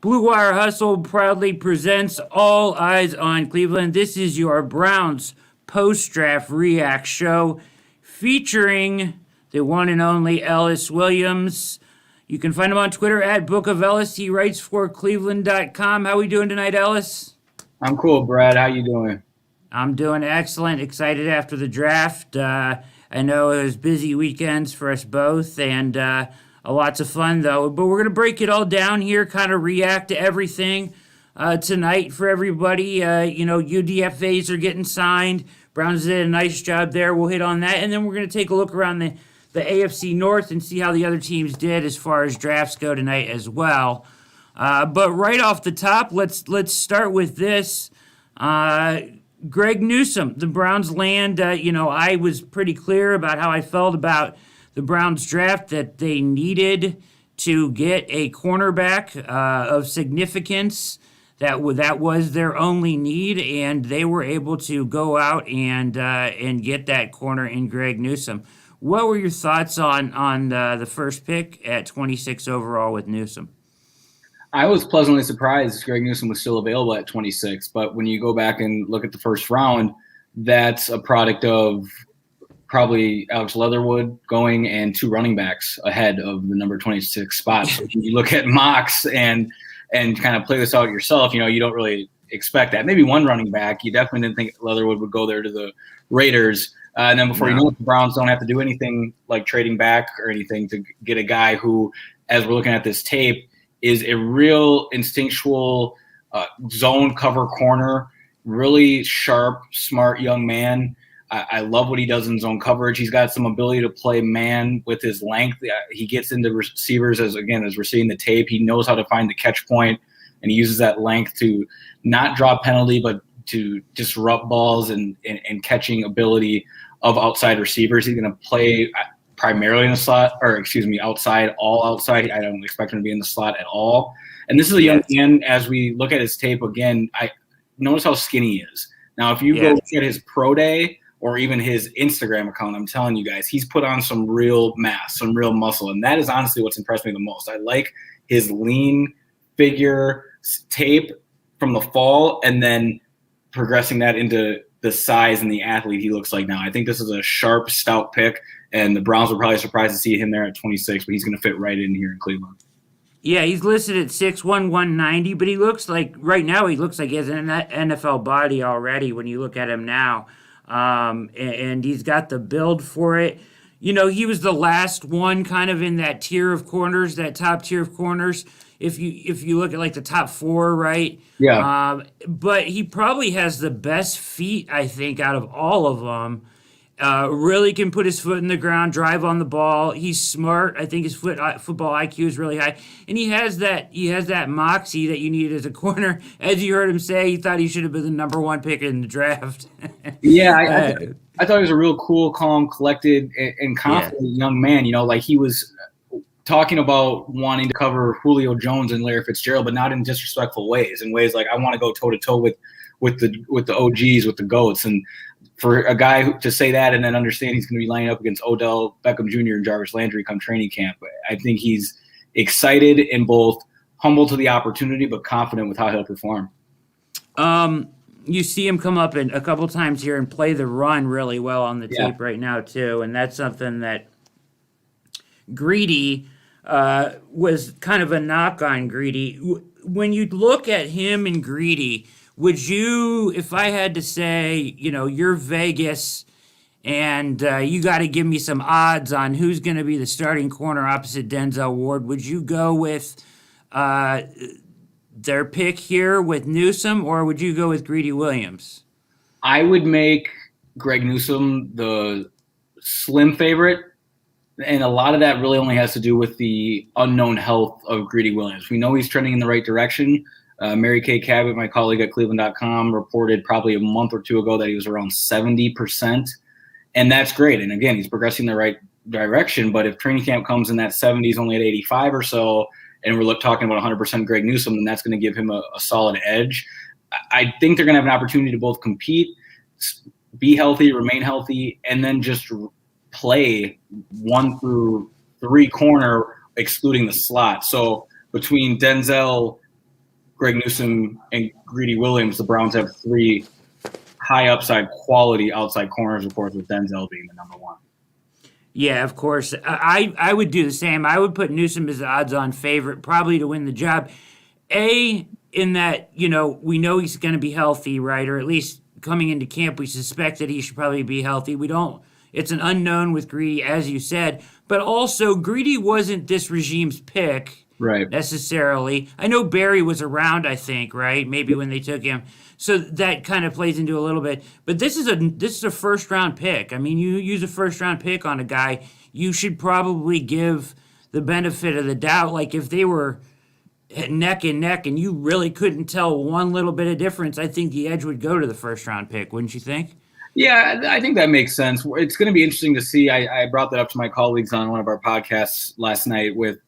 Blue Wire Hustle proudly presents All Eyes on Cleveland. This is your Browns post draft react show featuring the one and only Ellis Williams. You can find him on Twitter at Book of Ellis. He writes for Cleveland.com. How we doing tonight, Ellis? I'm cool, Brad. How you doing? I'm doing excellent. Excited after the draft. I know it was busy weekends for us both, and lots of fun though. But we're gonna break it all down here, kind of react to everything tonight for everybody. UDFA's are getting signed. Browns did a nice job there. We'll hit on that, and then we're gonna take a look around the AFC North and see how the other teams did as far as drafts go tonight as well. But right off the top, let's start with this. Greg Newsome, the Browns land. I was pretty clear about how I felt about the Browns draft, that they needed to get a cornerback of significance. That was their only need, and they were able to go out and get that corner in Greg Newsome. What were your thoughts on the first pick at 26 overall with Newsome? I was pleasantly surprised Greg Newsome was still available at 26, but when you go back and look at the first round, that's a product of probably Alex Leatherwood going and two running backs ahead of the number 26 spot. So if you look at mocks and kind of play this out yourself, you don't really expect that. Maybe one running back. You definitely didn't think Leatherwood would go there to the Raiders. And then before you know it, the Browns don't have to do anything like trading back or anything to get a guy who, as we're looking at this tape, is a real instinctual zone cover corner, really sharp, smart young man. I love what he does in zone coverage. He's got some ability to play man with his length. He gets into receivers as we're seeing the tape. He knows how to find the catch point, and he uses that length to not draw penalty, but to disrupt balls and catching ability of outside receivers. He's going to play primarily in the slot, outside, all outside. I don't expect him to be in the slot at all. And this is a young man. As we look at his tape again, I notice how skinny he is. Now, if you go look at his pro day or even his Instagram account, I'm telling you guys, he's put on some real mass, some real muscle. And that is honestly what's impressed me the most. I like his lean figure tape from the fall and then progressing that into the size and the athlete he looks like now. I think this is a sharp, stout pick, and the Browns were probably surprised to see him there at 26, but he's going to fit right in here in Cleveland. Yeah, he's listed at 6'1", 190, but he looks like he has an NFL body already when you look at him now. And he's got the build for it. He was the last one kind of in that tier of corners, that top tier of corners. If you look at like the top four, right? Yeah. But he probably has the best feet, I think, out of all of them. Really can put his foot in the ground, drive on the ball. He's smart. I think his football IQ is really high, and he has that moxie that you need as a corner. As you heard him say, he thought he should have been the number one pick in the draft. Yeah, I thought he was a real cool, calm, collected, and confident young man. Like he was talking about wanting to cover Julio Jones and Larry Fitzgerald, but not in disrespectful ways. In ways like, I want to go toe to toe with the OGs, with the GOATs. And for a guy to say that and then understand he's going to be lining up against Odell Beckham Jr. and Jarvis Landry come training camp, I think he's excited and both humble to the opportunity, but confident with how he'll perform. You see him come up a couple times here and play the run really well on the tape right now too, and that's something that Greedy was kind of a knock on Greedy. When you look at him and Greedy, would you, if I had to say, you're Vegas and you got to give me some odds on who's going to be the starting corner opposite Denzel Ward, would you go with their pick here with Newsome, or would you go with Greedy Williams? I would make Greg Newsome the slim favorite. And a lot of that really only has to do with the unknown health of Greedy Williams. We know he's trending in the right direction. Mary Kay Cabot, my colleague at Cleveland.com, reported probably a month or two ago that he was around 70%. And that's great. And again, he's progressing in the right direction. But if training camp comes in that 70s, only at 85 or so, and we're talking about 100% Greg Newsome, then that's going to give him a solid edge. I think they're going to have an opportunity to both compete, be healthy, remain healthy, and then just play 1 through 3 corner, excluding the slot. So between Denzel Greg Newsome and Greedy Williams, the Browns have 3 high upside quality outside corners, of course, with Denzel being the number 1. Yeah, of course. I would do the same. I would put Newsome as the odds-on favorite, probably to win the job. In that, we know he's going to be healthy, right? Or at least coming into camp, we suspect that he should probably be healthy. It's an unknown with Greedy, as you said. But also, Greedy wasn't this regime's pick, right, necessarily. I know Barry was around, I think, right? Maybe when they took him. So that kind of plays into a little bit. But this is a first-round pick. I mean, you use a first-round pick on a guy, you should probably give the benefit of the doubt. Like, if they were neck and neck and you really couldn't tell one little bit of difference, I think the edge would go to the first-round pick, wouldn't you think? Yeah, I think that makes sense. It's going to be interesting to see. I brought that up to my colleagues on one of our podcasts last night. We're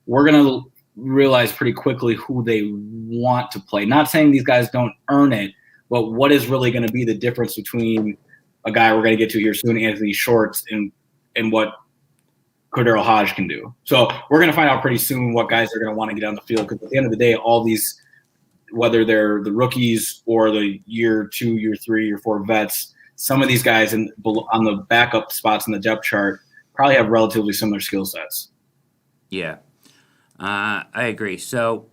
going to realize pretty quickly who they want to play. Not saying these guys don't earn it, but what is really going to be the difference between a guy we're going to get to here soon, Anthony Schwartz, and what Cordero Hodge can do. So we're going to find out pretty soon what guys are going to want to get on the field, because at the end of the day, all these, whether they're the rookies or the year 2, year 3, year 4 vets, some of these guys on the backup spots in the depth chart probably have relatively similar skill sets. Yeah, I agree. So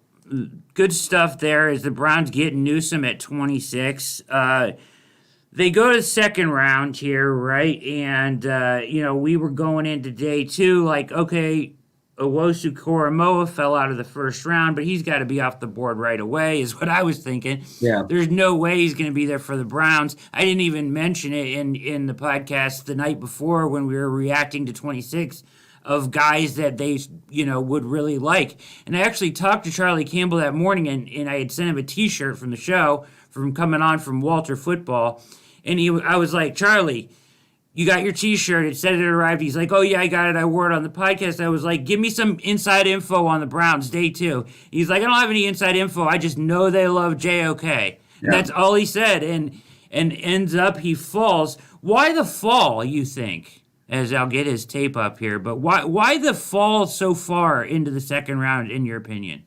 good stuff there is the Browns getting Newsome at 26. They go to the second round here, right? And, we were going into day 2 like, okay, Owosu Koromoa fell out of the first round, but he's got to be off the board right away, is what I was thinking. Yeah. There's no way he's going to be there for the Browns. I didn't even mention it in the podcast the night before when we were reacting to 26 of guys that they, would really like. And I actually talked to Charlie Campbell that morning, and I had sent him a T-shirt from the show from coming on from Walter Football. And I was like, Charlie, you got your T-shirt. It said it arrived. He's like, oh, yeah, I got it. I wore it on the podcast. I was like, give me some inside info on the Browns, day 2. He's like, I don't have any inside info. I just know they love JOK. Yeah. That's all he said. And ends up he falls. Why the fall, you think? As I'll get his tape up here. But why the fall so far into the second round, in your opinion?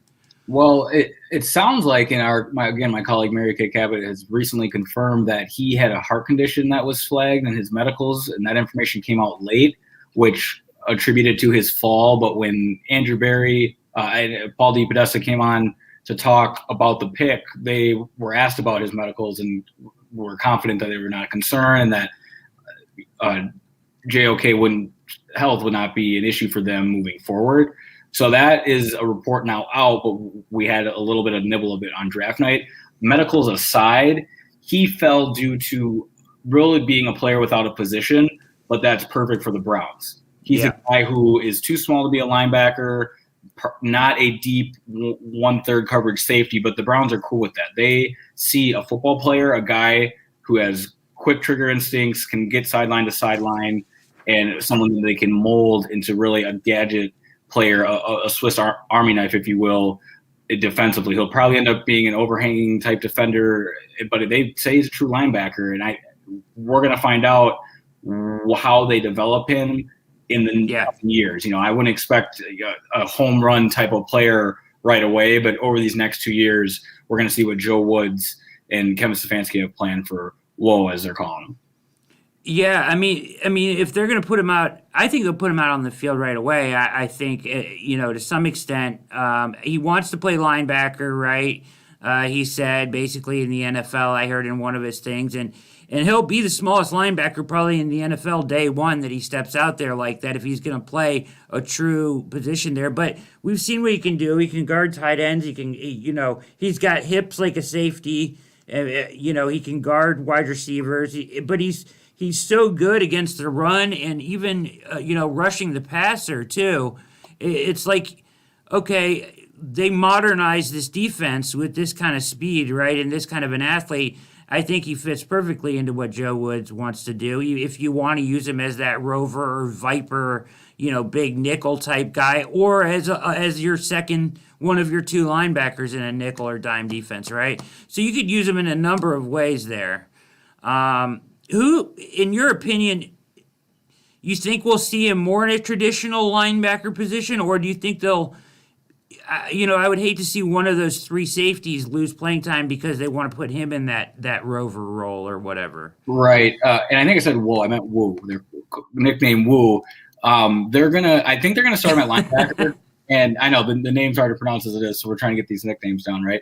Well, it sounds like my colleague Mary Kay Cabot has recently confirmed that he had a heart condition that was flagged in his medicals, and that information came out late, which attributed to his fall. But when Andrew Berry and Paul DePodesta came on to talk about the pick, they were asked about his medicals and were confident that they were not a concern and that JOK health would not be an issue for them moving forward. So that is a report now out, but we had a little bit of nibble on draft night. Medicals aside, he fell due to really being a player without a position, but that's perfect for the Browns. He's a guy who is too small to be a linebacker, not a deep 1/3 coverage safety, but the Browns are cool with that. They see a football player, a guy who has quick trigger instincts, can get sideline to sideline, and someone that they can mold into really a gadget player, a Swiss Army knife, if you will, defensively. He'll probably end up being an overhanging type defender, but they say he's a true linebacker, and we're going to find out how they develop him in the years. I wouldn't expect a home run type of player right away, but over these next 2 years, we're going to see what Joe Woods and Kevin Stefanski have planned for Woe, as they're calling him. Yeah, I mean, if they're going to put him out, I think they'll put him out on the field right away. I think, to some extent, he wants to play linebacker, right? He said basically in the NFL, I heard in one of his things, and he'll be the smallest linebacker probably in the NFL day 1 that he steps out there like that if he's going to play a true position there. But we've seen what he can do. He can guard tight ends. He can, he's got hips like a safety. He can guard wide receivers. But he's so good against the run and even, rushing the passer, too. It's like, okay, they modernize this defense with this kind of speed, right, and this kind of an athlete. I think he fits perfectly into what Joe Woods wants to do. If you want to use him as that rover or viper, big nickel type guy, or as your second one of your 2 linebackers in a nickel or dime defense, right? So you could use him in a number of ways there. Who, in your opinion, you think we'll see him more in a traditional linebacker position, or do you think they'll I would hate to see one of those three safeties lose playing time because they want to put him in that rover role or whatever. Right. And I think I said Woo. I meant Woo. Their nickname Woo. I think they're gonna start him at linebacker. And I know the name's hard to pronounce as it is, so we're trying to get these nicknames down, right?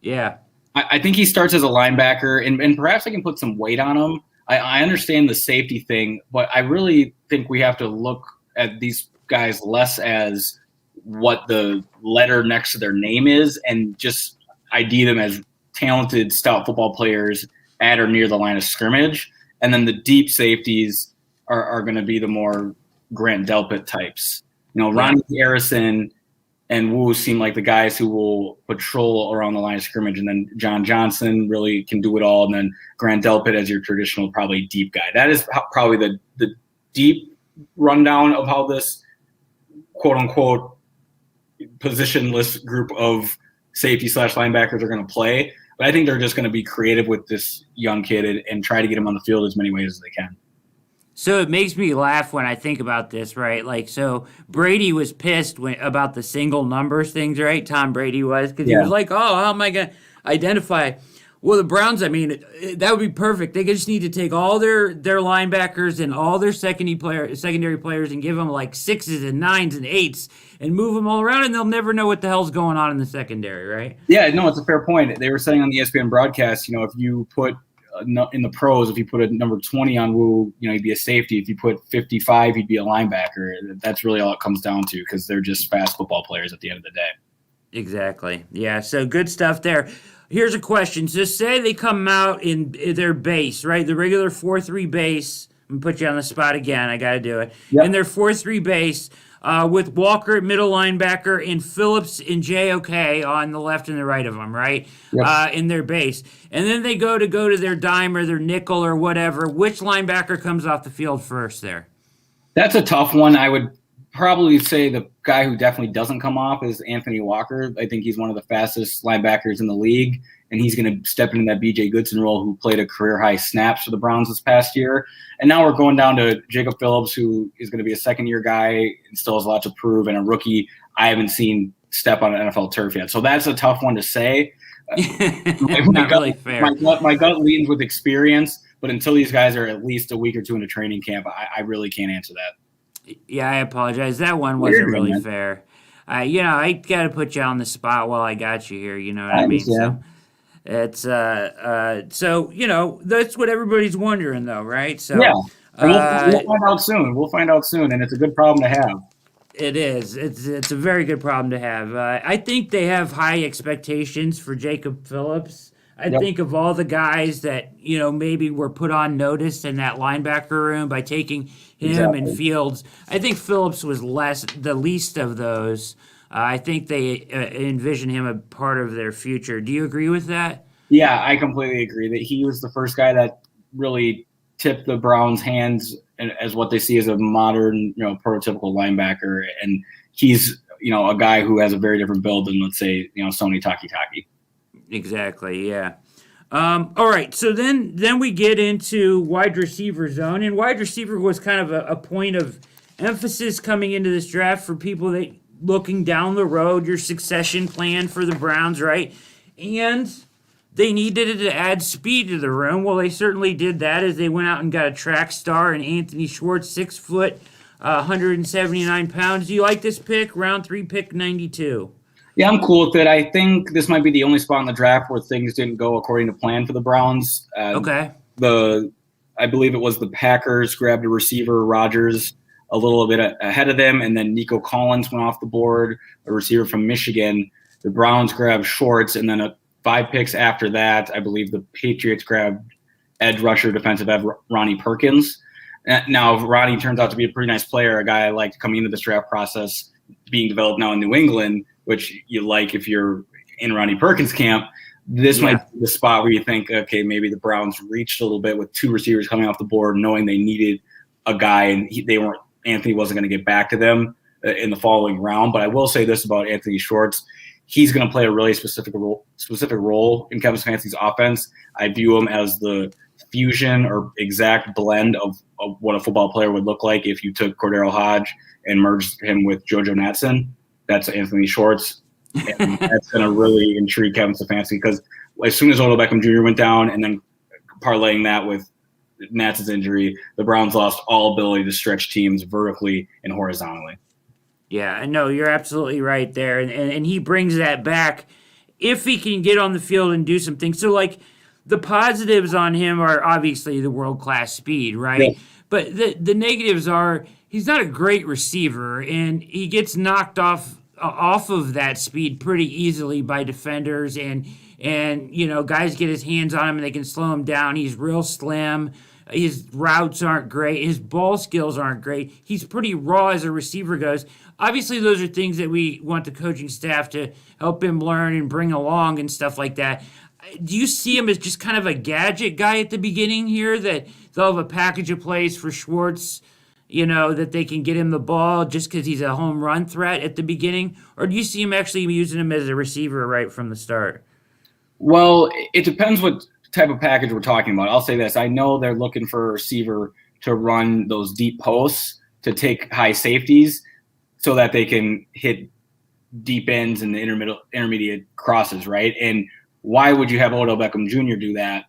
Yeah. I think he starts as a linebacker, and perhaps I can put some weight on him. I understand the safety thing, but I really think we have to look at these guys less as what the letter next to their name is and just ID them as talented, stout football players at or near the line of scrimmage. And then the deep safeties are going to be the more Grant Delpit types. Ronnie Harrison and Wu seem like the guys who will patrol around the line of scrimmage. And then John Johnson really can do it all. And then Grant Delpit as your traditional, probably deep guy. That is probably the deep rundown of how this quote unquote positionless group of safety / linebackers are going to play. But I think they're just going to be creative with this young kid and try to get him on the field as many ways as they can. So it makes me laugh when I think about this, right? Like, so Brady was pissed about the single numbers things, right? Tom Brady was, because he was like, oh, how am I going to identify? Well, the Browns, that would be perfect. They just need to take all their linebackers and all their secondary players and give them like 6s and 9s and 8s and move them all around, and they'll never know what the hell's going on in the secondary, right? Yeah, no, it's a fair point. They were saying on the ESPN broadcast, if you put in the pros, if you put a number 20 on Wu, he'd be a safety. If you put 55, he'd be a linebacker. That's really all it comes down to, because they're just fast football players at the end of the day. Exactly. Yeah, so good stuff there. Here's a question. So say they come out in their base, right? The regular 4-3 base. I'm going to put you on the spot again. I got to do it. Yep. In their 4-3 base, with Walker at middle linebacker and Phillips and JOK on the left and the right of them, right? Yep. In their base. And then they go to their dime or their nickel or whatever. Which linebacker comes off the field first there? That's a tough one. I would probably say the guy who definitely doesn't come off is Anthony Walker. I think he's one of the fastest linebackers in the league, and he's going to step into that B.J. Goodson role, who played a career-high snaps for the Browns this past year. And now we're going down to Jacob Phillips, who is going to be a second-year guy and still has a lot to prove, and a rookie I haven't seen step on an NFL turf yet. So that's a tough one to say. Not really fair. My gut leans with experience, but until these guys are at least a week or two into training camp, I really can't answer that. Yeah, I apologize. That one wasn't really fair. I got to put you on the spot while I got you here. You know what I mean? So it's that's what everybody's wondering, though, right? So yeah, we'll find out soon. We'll find out soon, and it's a good problem to have. It is. It's a very good problem to have. I think they have high expectations for Jacob Phillips. I think of all the guys that, maybe were put on notice in that linebacker room by taking him and Fields. I think Phillips was the least of those. I think they envision him a part of their future. Do you agree with that? Yeah, I completely agree that he was the first guy that really tipped the Browns' hands as what they see as a modern, prototypical linebacker. And he's, a guy who has a very different build than, let's say, Sony Takitaki. Exactly, yeah. All right, so then we get into wide receiver zone, and wide receiver was kind of a point of emphasis coming into this draft for people that looking down the road, your succession plan for the Browns, right? And they needed to add speed to the room. Well, they certainly did that as they went out and got a track star in Anthony Schwartz, 6 foot, 179 pounds. Do you like this pick? Round 3, pick 92. Yeah, I'm cool with it. I think this might be the only spot in the draft where things didn't go according to plan for the Browns. Okay. I believe it was the Packers grabbed a receiver, Rodgers, a little bit ahead of them, and then Nico Collins went off the board, a receiver from Michigan. The Browns grabbed Schwartz, and then 5 picks after that, I believe the Patriots grabbed edge rusher, defensive end Ronnie Perkins. Now, if Ronnie turns out to be a pretty nice player, a guy I liked coming into this draft process, being developed now in New England, which you like if you're in Ronnie Perkins' camp, this might be the spot where you think, okay, maybe the Browns reached a little bit with 2 receivers coming off the board, knowing they needed a guy, and Anthony wasn't going to get back to them in the following round. But I will say this about Anthony Schwartz. He's going to play a really specific role in Kevin Stefanski's offense. I view him as the fusion or exact blend of what a football player would look like if you took Cordero Hodge and merged him with JoJo Natson. that's Anthony Schwartz. And that's going to really intrigue Kevin Stefanski because as soon as Odell Beckham Jr. went down and then parlaying that with Nats' injury, the Browns lost all ability to stretch teams vertically and horizontally. Yeah, I know you're absolutely right there, and he brings that back if he can get on the field and do some things. So like the positives on him are obviously the world class speed, right? Yeah. But the negatives are he's not a great receiver, and he gets knocked off of that speed pretty easily by defenders, and guys get his hands on him and they can slow him down. He's real slim. His routes aren't great. His ball skills aren't great. He's pretty raw as a receiver goes. Obviously, those are things that we want the coaching staff to help him learn and bring along and stuff like that. Do you see him as just kind of a gadget guy at the beginning here, that they'll have a package of plays for Schwartz, that they can get him the ball just because he's a home run threat at the beginning? Or do you see him actually using him as a receiver right from the start? Well, it depends what type of package we're talking about. I'll say this. I know they're looking for a receiver to run those deep posts to take high safeties so that they can hit deep ends and the intermediate crosses, right? And why would you have Odell Beckham Jr. do that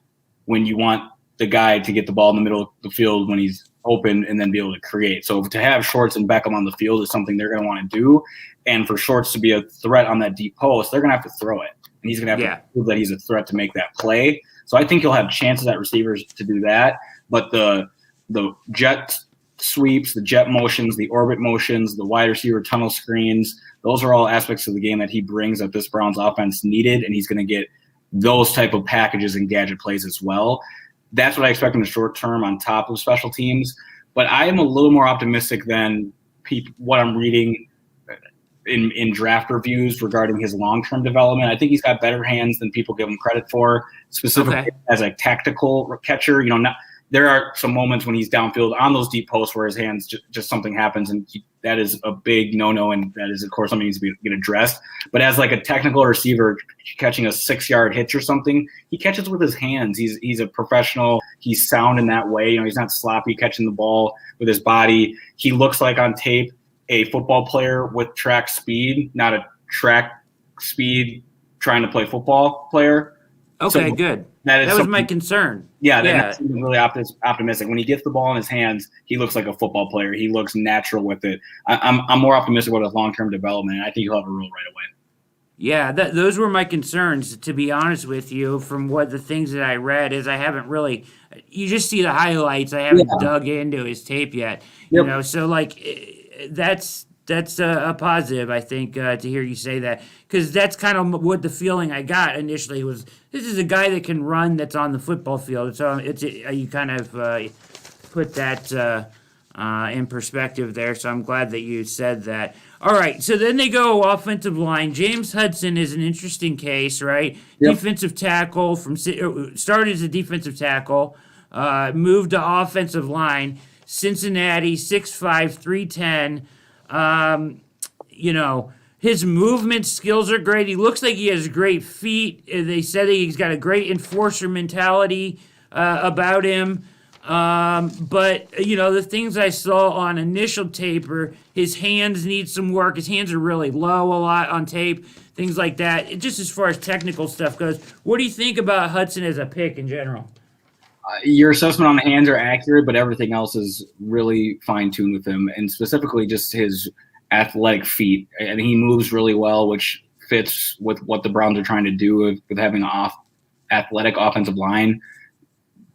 when you want the guy to get the ball in the middle of the field when he's open and then be able to create? So to have Schwartz and Beckham on the field is something they're going to want to do. And for Schwartz to be a threat on that deep post, they're going to have to throw it. And he's going to have to prove that he's a threat to make that play. So I think he'll have chances at receivers to do that. But the jet sweeps, the jet motions, the orbit motions, the wide receiver tunnel screens, those are all aspects of the game that he brings that this Browns offense needed, and he's going to get those type of packages and gadget plays as well. That's what I expect in the short term on top of special teams. But I am a little more optimistic than what I'm reading in draft reviews regarding his long-term development. I think he's got better hands than people give him credit for, specifically as a tactical catcher. There are some moments when he's downfield on those deep posts where his hands just something happens, and that is a big no-no, and that is, of course, something that needs to get addressed. But as like a technical receiver catching a 6-yard hitch or something, he catches with his hands. He's a professional. He's sound in that way. He's not sloppy catching the ball with his body. He looks like on tape a football player with track speed, not a track speed trying to play football player. Okay, so good. That was my concern. Yeah, that's really optimistic. When he gets the ball in his hands, he looks like a football player. He looks natural with it. I'm more optimistic about his long-term development, and I think he'll have a role right away. Yeah, those were my concerns, to be honest with you, from what the things that I read is I haven't really – you just see the highlights. I haven't dug into his tape yet. Yep. So like that's a positive, I think, to hear you say that, because that's kind of what the feeling I got initially was. This is a guy that can run, that's on the football field. So you kind of put that in perspective there. So I'm glad that you said that. All right, so then they go offensive line. James Hudson is an interesting case, right? Yep. Defensive tackle started as a defensive tackle, moved to offensive line. Cincinnati, 6'5", 310. His movement skills are great. He looks like he has great feet. They said that he's got a great enforcer mentality about him. But the things I saw on initial tape are his hands need some work. His hands are really low a lot on tape, things like that. Just as far as technical stuff goes, what do you think about Hudson as a pick in general? Your assessment on the hands are accurate, but everything else is really fine-tuned with him, and specifically just his athletic feet. And he moves really well, which fits with what the Browns are trying to do with having an athletic offensive line.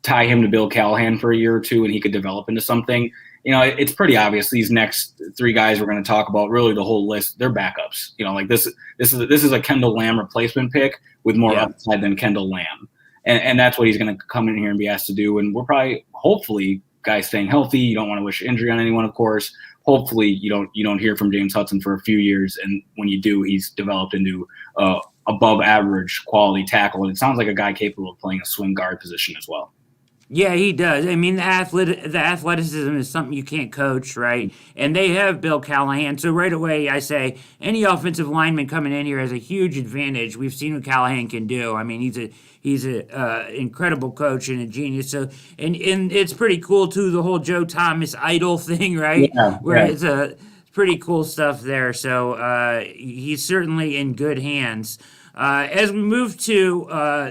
Tie him to Bill Callahan for a year or two, and he could develop into something. It's pretty obvious these next 3 guys we're going to talk about, really the whole list, they're backups. This is a Kendall Lamb replacement pick with more upside than Kendall Lamb. And that's what he's going to come in here and be asked to do. And we're probably, hopefully, guys staying healthy. You don't want to wish injury on anyone, of course. Hopefully, you don't hear from James Hudson for a few years. And when you do, he's developed into above average quality tackle. And it sounds like a guy capable of playing a swing guard position as well. Yeah, he does. I mean, the athleticism is something you can't coach, right? And they have Bill Callahan. So right away, I say any offensive lineman coming in here has a huge advantage. We've seen what Callahan can do. I mean, he's a incredible coach and a genius. So and it's pretty cool too, the whole Joe Thomas idol thing, right? Yeah, where it's pretty cool stuff there. So he's certainly in good hands. As we move to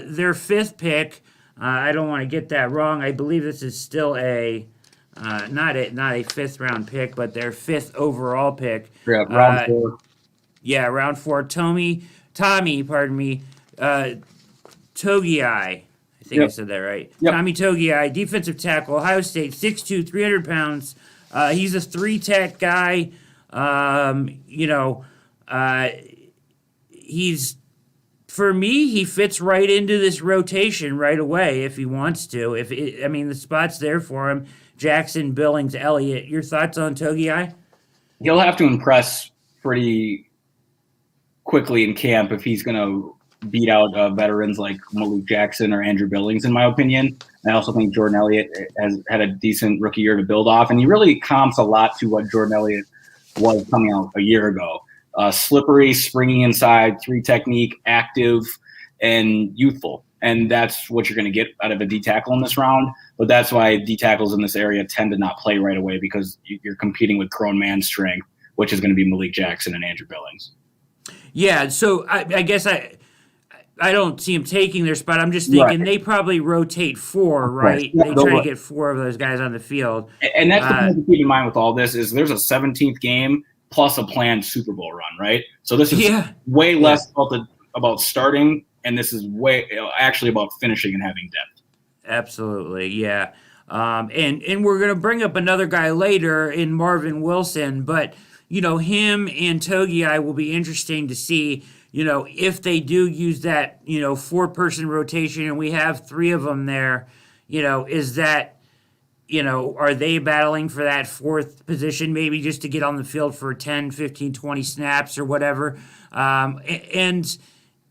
their fifth pick, I don't want to get that wrong. I believe this is still not a fifth round pick, but their fifth overall pick. Yeah, round 4. Yeah, round 4. Tommy, pardon me. Togiai. I think I said that right. Yep. Tommy Togiai, defensive tackle, Ohio State, 6'2", 300 pounds. He's a 3-tech guy. He's, for me, he fits right into this rotation right away if he wants to. The spot's there for him. Jackson, Billings, Elliott. Your thoughts on Togiai? He'll have to impress pretty quickly in camp if he's going to beat out veterans like Malik Jackson or Andrew Billings, in my opinion. I also think Jordan Elliott has had a decent rookie year to build off, and he really comps a lot to what Jordan Elliott was coming out a year ago. Slippery, springy inside, 3 technique, active, and youthful. And that's what you're going to get out of a D tackle in this round. But that's why D tackles in this area tend to not play right away, because you're competing with grown man strength, which is going to be Malik Jackson and Andrew Billings. Yeah, so I guess I don't see him taking their spot. I'm just thinking They probably rotate 4, right? Yeah, they try to get 4 of those guys on the field. And that's the point to keep in mind with all this is there's a 17th game plus a planned Super Bowl run, right? So this is way less about starting, and this is actually about finishing and having depth. Absolutely, yeah. And we're going to bring up another guy later in Marvin Wilson, but him and Togiai will be interesting to see, if they do use that, 4-person rotation and we have 3 of them there, is that, are they battling for that 4th position, maybe just to get on the field for 10, 15, 20 snaps or whatever? And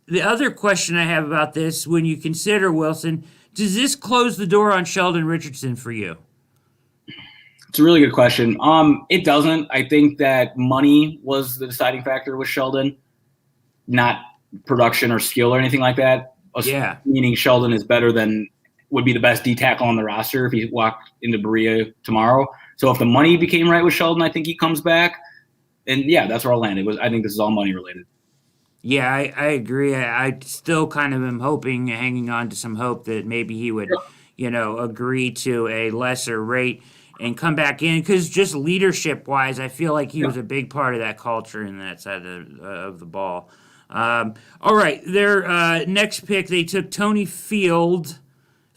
the other question I have about this, when you consider Wilson, does this close the door on Sheldon Richardson for you? It's a really good question. It doesn't. I think that money was the deciding factor with Sheldon, not production or skill or anything like that. Yeah. Meaning Sheldon is better than would be the best D tackle on the roster if he walked into Berea tomorrow. So if the money became right with Sheldon, I think he comes back. And yeah, that's where I'll land. I think this is all money related. Yeah, I agree. I still kind of am hanging on to some hope that maybe he would, agree to a lesser rate and come back in, because just leadership-wise, I feel like he was a big part of that culture in that side of the ball. All right, their next pick, they took Tony Fields.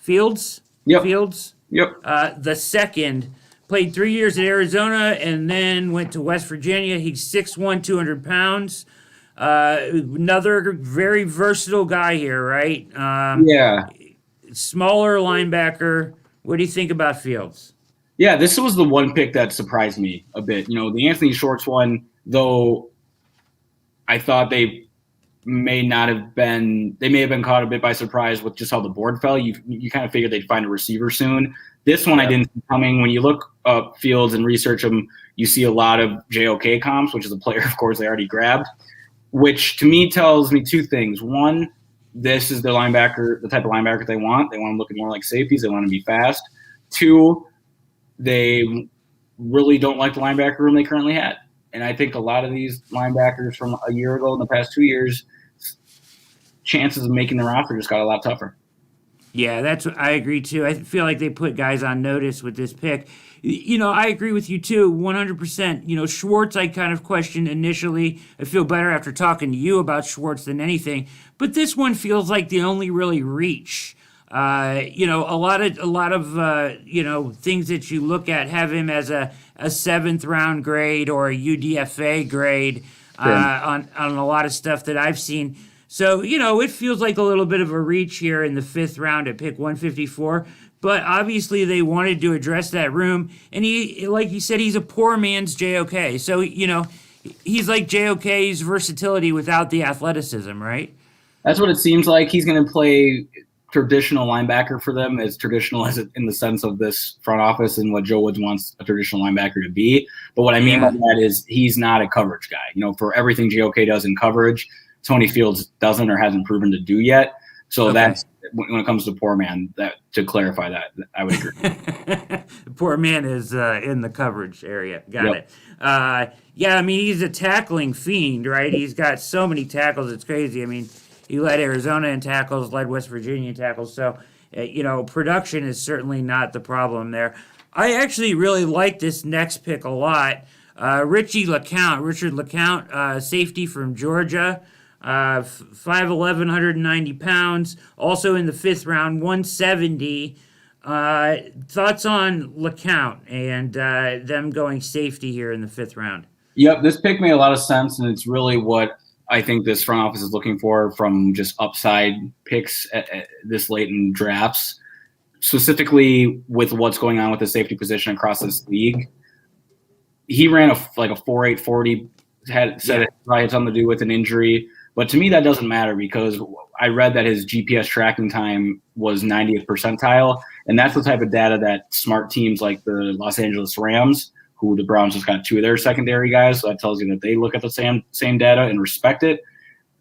Yep. Fields? Yep. The second. Played 3 years at Arizona and then went to West Virginia. He's 6'1", 200 pounds. Another very versatile guy here, right? Smaller linebacker. What do you think about Fields? Yeah, this was the one pick that surprised me a bit. The Anthony Schwartz one, though I thought they may have been caught a bit by surprise with just how the board fell. You kind of figured they'd find a receiver soon. This one I didn't see coming. When you look up Fields and research him, you see a lot of JOK comps, which is a player, of course, they already grabbed, which to me tells me 2 things. One, this is the type of linebacker they want. They want them looking more like safeties. They want to be fast. 2, they really don't like the linebacker room they currently had. And I think a lot of these linebackers from a year ago in the past 2 years, chances of making the roster just got a lot tougher. Yeah, that's what I agree too. I feel like they put guys on notice with this pick. I agree with you too, 100%. Schwartz, I kind of questioned initially. I feel better after talking to you about Schwartz than anything. But this one feels like the only really reach. A lot of things that you look at have him as a 7th round grade or a UDFA grade on a lot of stuff that I've seen. So, it feels like a little bit of a reach here in the 5th round at pick 154. But obviously they wanted to address that room. And he, like you said, he's a poor man's JOK. So, he's like JOK's versatility without the athleticism, right? That's what it seems like. He's going to play traditional linebacker for them, as traditional as it, in the sense of this front office and what Joe Woods wants a traditional linebacker to be. But what I mean by that is he's not a coverage guy. For everything JOK does in coverage, Tony Fields doesn't or hasn't proven to do yet. So that's when it comes to poor man, that to clarify that, I would agree. Poor man is in the coverage area. Got Yep. it. Yeah, I mean, he's a tackling fiend, right? He's got so many tackles. It's crazy. I mean, he led Arizona in tackles, led West Virginia in tackles. So, production is certainly not the problem there. I actually really like this next pick a lot. Richard LeCount, safety from Georgia. 5'11", 190 pounds. Also in the 5th round, 170. Thoughts on LeCount and them going safety here in the 5th round? Yep, this pick made a lot of sense, and it's really what I think this front office is looking for from just upside picks at this late in drafts, specifically with what's going on with the safety position across this league. He ran a 4.8 40, said it probably had something to do with an injury. But to me, that doesn't matter because I read that his GPS tracking time was 90th percentile. And that's the type of data that smart teams like the Los Angeles Rams, who the Browns just got 2 of their secondary guys, so that tells you that they look at the same data and respect it.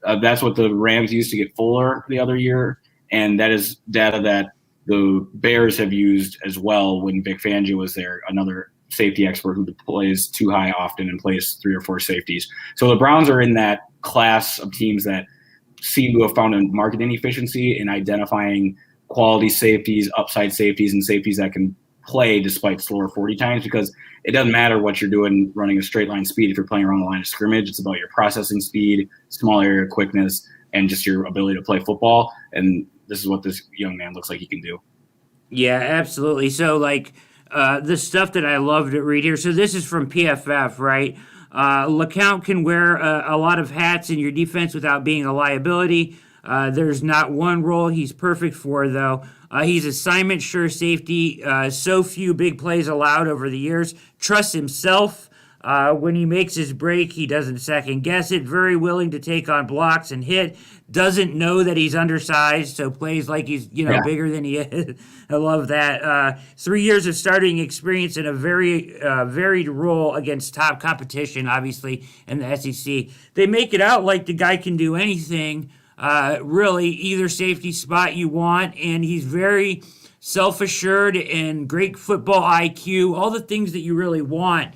That's what the Rams used to get Fuller the other year. And that is data that the Bears have used as well when Vic Fangio was there, another safety expert who plays too high often and plays 3 or 4 safeties. So the Browns are in that class of teams that seem to have found a market inefficiency in identifying quality safeties, upside safeties, and safeties that can play despite slower 40 times, because it doesn't matter what you're doing running a straight line speed if you're playing around the line of scrimmage. It's about your processing speed, small area quickness, and just your ability to play football. And this is what this young man looks like he can do. Yeah, absolutely. So, the stuff that I love to read here. So this is from PFF, right? LeCount can wear a lot of hats in your defense without being a liability. There's not one role he's perfect for, though. He's assignment sure safety. So few big plays allowed over the years. Trusts himself. When he makes his break, he doesn't second guess it. Very willing to take on blocks and hit. Doesn't know that he's undersized, so plays like he's bigger than he is. I love that. 3 years of starting experience in a very varied role against top competition, obviously, in the SEC. They make it out like the guy can do anything, really, either safety spot you want, and he's very self-assured and great football IQ, all the things that you really want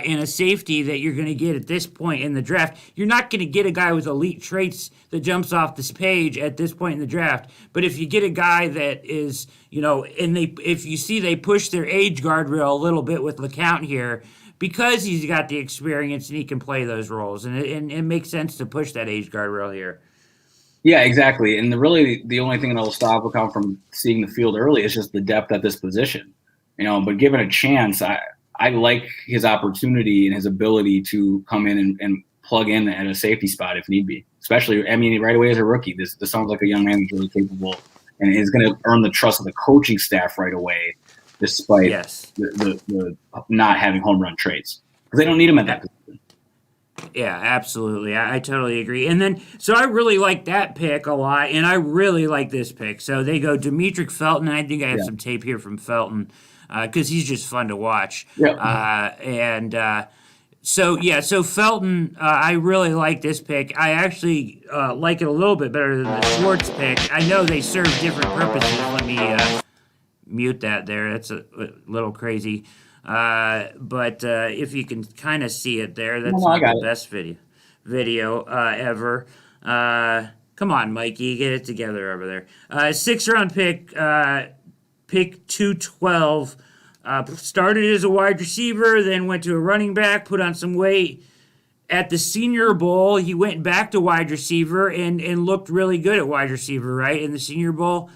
in a safety that you're going to get at this point in the draft. You're not going to get a guy with elite traits that jumps off this page at this point in the draft. But if you get a guy that is, if you see they push their age guardrail a little bit with LeCount here, because he's got the experience and he can play those roles. And it makes sense to push that age guardrail here. Yeah, exactly. And the only thing that will stop LeCount from seeing the field early is just the depth at this position. But given a chance, I like his opportunity and his ability to come in and plug in at a safety spot if need be. Especially, right away as a rookie, this sounds like a young man who's really capable and is going to earn the trust of the coaching staff right away, despite the not having home run traits, because they don't need him at that position. Yeah, absolutely. I totally agree. And then, so I really like that pick a lot, and I really like this pick. So they go Demetric Felton. I think I have some tape here from Felton because he's just fun to watch. Yep. So Felton, I really like this pick. I actually like it a little bit better than the Schwartz pick. I know they serve different purposes. Let me mute that there. That's a little crazy. But if you can kind of see it there, that's not the best video ever. Come on, Mikey, get it together over there. 6th round pick, pick 212. Started as a wide receiver, then went to a running back, put on some weight. At the Senior Bowl, he went back to wide receiver and looked really good at wide receiver, right, in the Senior Bowl.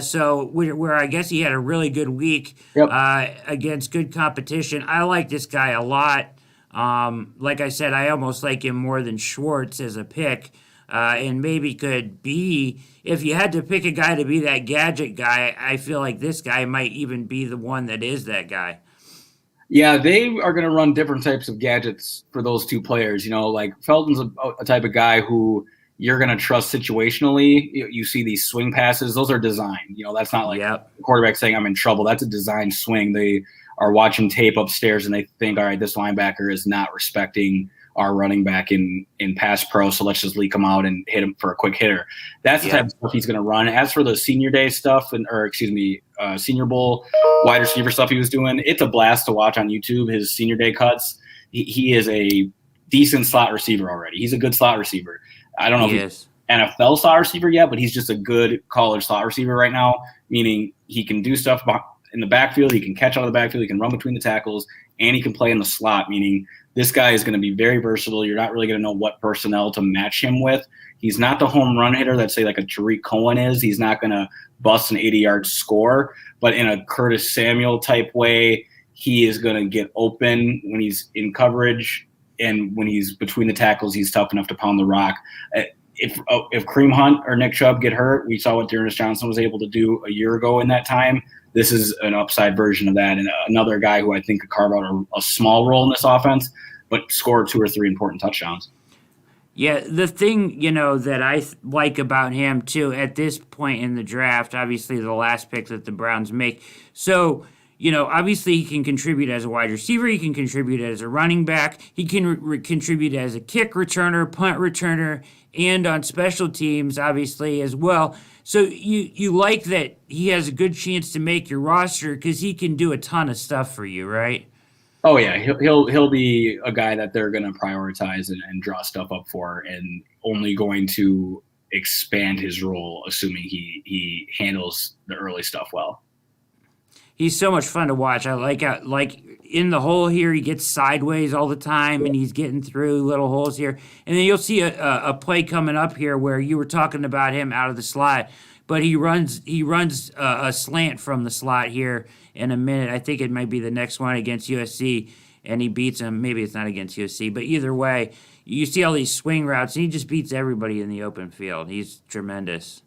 So where I guess he had a really good week against good competition. I like this guy a lot. Like I said, I almost like him more than Schwartz as a pick. And maybe could be, if you had to pick a guy to be that gadget guy, I feel like this guy might even be the one that is that guy. Yeah, they are going to run different types of gadgets for those two players. Like Felton's a type of guy who you're going to trust situationally. You see these swing passes. Those are designed. That's not like the quarterback saying I'm in trouble. That's a designed swing. They are watching tape upstairs and they think, all right, this linebacker is not respecting our running back in pass pro, so let's just leak him out and hit him for a quick hitter. That's the type of stuff he's going to run. As for the senior day stuff, Senior Bowl wide receiver stuff he was doing, it's a blast to watch on YouTube, his senior day cuts. He is a decent slot receiver already. He's a good slot receiver. I don't know if he's NFL slot receiver yet, but he's just a good college slot receiver right now, meaning he can do stuff in the backfield, he can catch out of the backfield, he can run between the tackles, and he can play in the slot, meaning this guy is going to be very versatile. You're not really going to know what personnel to match him with. He's not the home run hitter that, say, like a Tariq Cohen is. He's not going to bust an 80-yard score, but in a Curtis Samuel type way, he is going to get open when he's in coverage, and when he's between the tackles, he's tough enough to pound the rock. If Kareem Hunt or Nick Chubb get hurt, we saw what Dearness Johnson was able to do a year ago in that time. This is an upside version of that, and another guy who I think could carve out a small role in this offense, but score 2 or 3 important touchdowns. Yeah, the thing, that I like about him, too, at this point in the draft, obviously the last pick that the Browns make. So, obviously he can contribute as a wide receiver. He can contribute as a running back. He can contribute as a kick returner, punt returner, and on special teams, obviously, as well. So you like that he has a good chance to make your roster because he can do a ton of stuff for you, right? Oh yeah, he'll be a guy that they're going to prioritize and draw stuff up for, and only going to expand his role, assuming he handles the early stuff well. He's so much fun to watch. I like in the hole here, he gets sideways all the time, and he's getting through little holes here. And then you'll see a play coming up here where you were talking about him out of the slot, but he runs a slant from the slot here in a minute. I think it might be the next one against USC, and he beats him. Maybe it's not against USC, but either way, you see all these swing routes, and he just beats everybody in the open field. He's tremendous.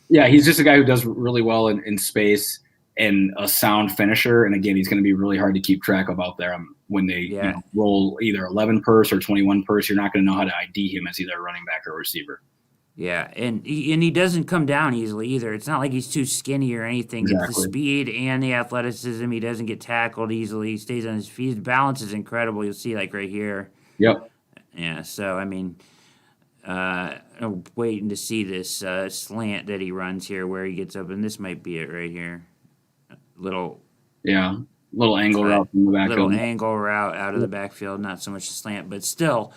Yeah, he's just a guy who does really well in space and a sound finisher. And again, he's going to be really hard to keep track of out there when they roll either 11 purse or 21 purse. You're not going to know how to ID him as either a running back or a receiver. Yeah, and he doesn't come down easily either. It's not like he's too skinny or anything. Exactly. It's the speed and the athleticism. He doesn't get tackled easily. He stays on his feet. His balance is incredible. You'll see like right here. Yep. Yeah, so, I mean, I'm waiting to see this slant that he runs here where he gets up, and this might be it right here. Little angle route from the backfield. Little angle route out of the backfield, not so much a slant, but still,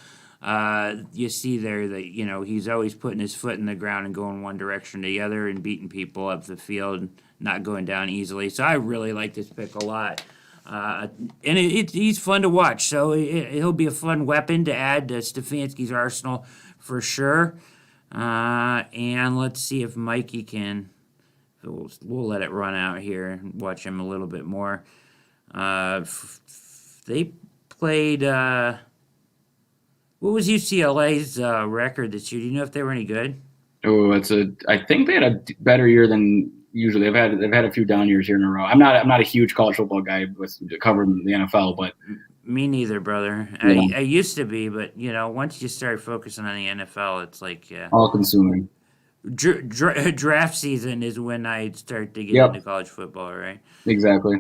you see there that he's always putting his foot in the ground and going one direction to the other and beating people up the field, not going down easily. So I really like this pick a lot, and he's fun to watch. So he'll be a fun weapon to add to Stefanski's arsenal for sure. And let's see if Mikey can. We'll let it run out here and watch him a little bit more. They played. What was UCLA's record this year? Do you know if they were any good? Oh, I think they had a better year than usually. They've had a few down years here in a row. I'm not a huge college football guy with covering the NFL, but me neither, brother. Yeah. I used to be, but once you start focusing on the NFL, it's like all consuming. Draft season is when I start to get into college football, right? Exactly.